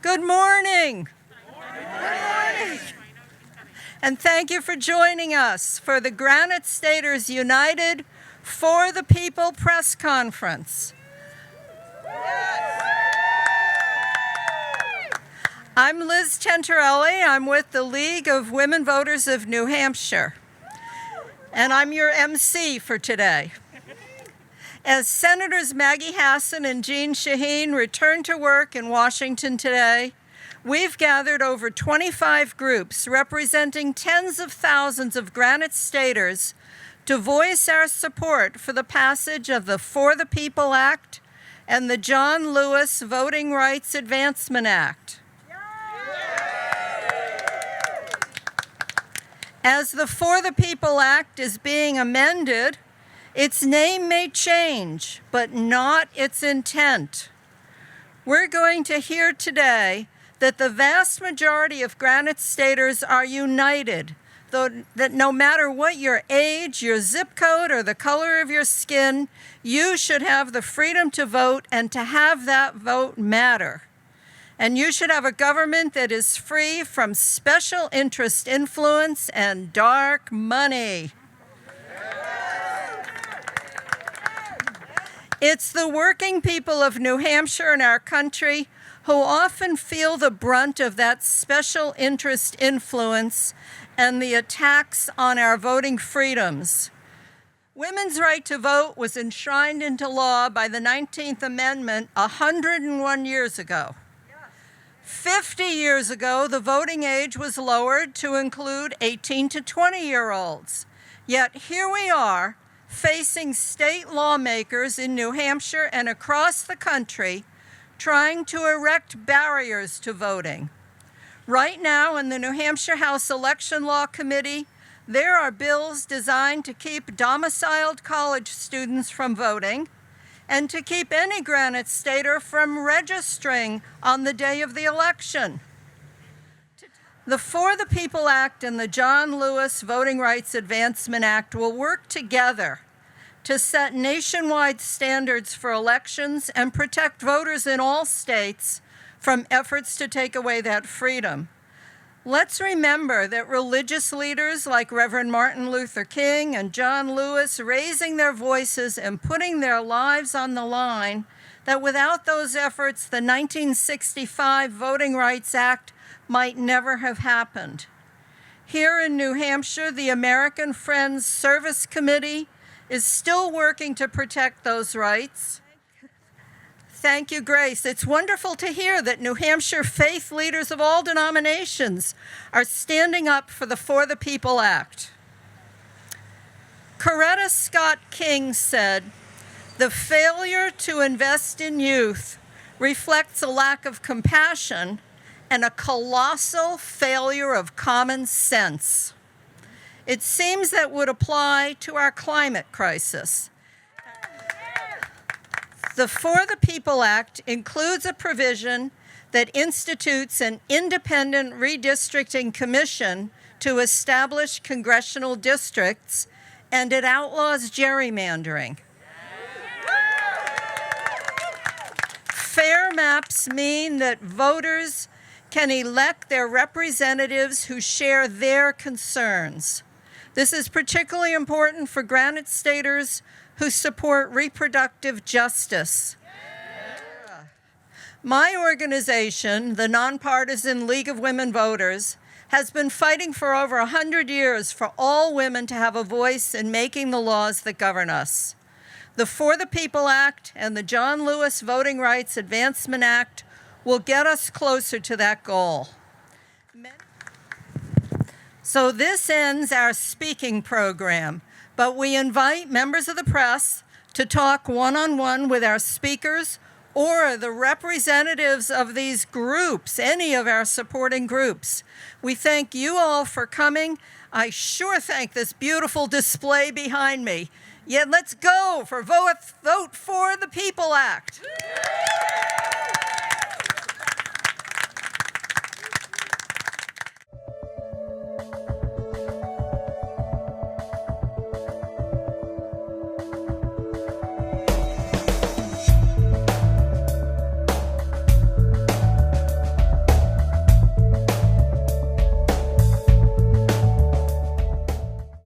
Good morning. Good morning. And thank you for joining us for the Granite Staters United for the People press conference. I'm Liz Tentarelli. I'm with the League of Women Voters of New Hampshire, and I'm your MC for today. As Senators Maggie Hassan and Jean Shaheen return to work in Washington today, we've gathered over 25 groups representing tens of thousands of Granite Staters to voice our support for the passage of the For the People Act and the John Lewis Voting Rights Advancement Act. As the For the People Act is being amended, its name may change, but not its intent. We're going to hear today that the vast majority of Granite Staters are united, that no matter what your age, your zip code, or the color of your skin, you should have the freedom to vote and to have that vote matter. And you should have a government that is free from special interest influence and dark money. It's the working people of New Hampshire and our country who often feel the brunt of that special interest influence and the attacks on our voting freedoms. Women's right to vote was enshrined into law by the 19th Amendment 101 years ago. 50 years ago, the voting age was lowered to include 18 to 20-year-olds. Yet here we are, facing state lawmakers in New Hampshire and across the country trying to erect barriers to voting. Right now in the New Hampshire House Election Law Committee, there are bills designed to keep domiciled college students from voting and to keep any Granite Stater from registering on the day of the election. The For the People Act and the John Lewis Voting Rights Advancement Act will work together to set nationwide standards for elections and protect voters in all states from efforts to take away that freedom. Let's remember that religious leaders like Reverend Martin Luther King and John Lewis raising their voices and putting their lives on the line, that without those efforts, the 1965 Voting Rights Act might never have happened. Here in New Hampshire, the American Friends Service Committee is still working to protect those rights. Thank you, Grace. It's wonderful to hear that New Hampshire faith leaders of all denominations are standing up for the For the People Act. Coretta Scott King said, "The failure to invest in youth reflects a lack of compassion and a colossal failure of common sense." It seems that would apply to our climate crisis. The For the People Act includes a provision that institutes an independent redistricting commission to establish congressional districts, and it outlaws gerrymandering. Fair maps mean that voters can elect their representatives who share their concerns. This is particularly important for Granite Staters who support reproductive justice. My organization, the Nonpartisan League of Women Voters, has been fighting for over 100 years for all women to have a voice in making the laws that govern us. The For the People Act and the John Lewis Voting Rights Advancement Act will get us closer to that goal. So this ends our speaking program, but we invite members of the press to talk one-on-one with our speakers or the representatives of these groups, any of our supporting groups. We thank you all for coming. I sure thank this beautiful display behind me. Yet let's go for Vote For the People Act.